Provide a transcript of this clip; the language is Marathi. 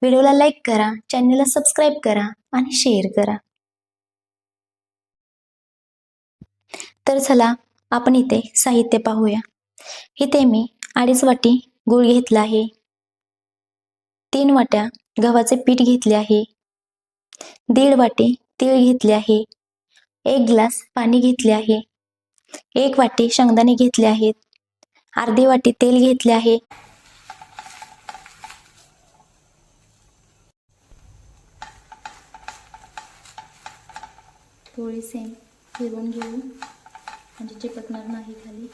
व्हिडिओला लाईक करा, चॅनलला सबस्क्राईब करा आणि शेअर करा. तर चला आपण इथे साहित्य पाहूया. इथे मी 2.5 वाटी गूळ घेतला आहे, 3 वाट्या गव्हाचे पीठ घेतले आहे, 1.5 वाटी तीळ घेतले आहे, 1 ग्लास पाणी घेतले आहे, 1 वाटी शेंगदाणे घेतले आहेत, अर्धी वाटी तेल घेतले आहे. थोडेसे फिरवून घेऊ म्हणजे चिपकणार नाही खाली.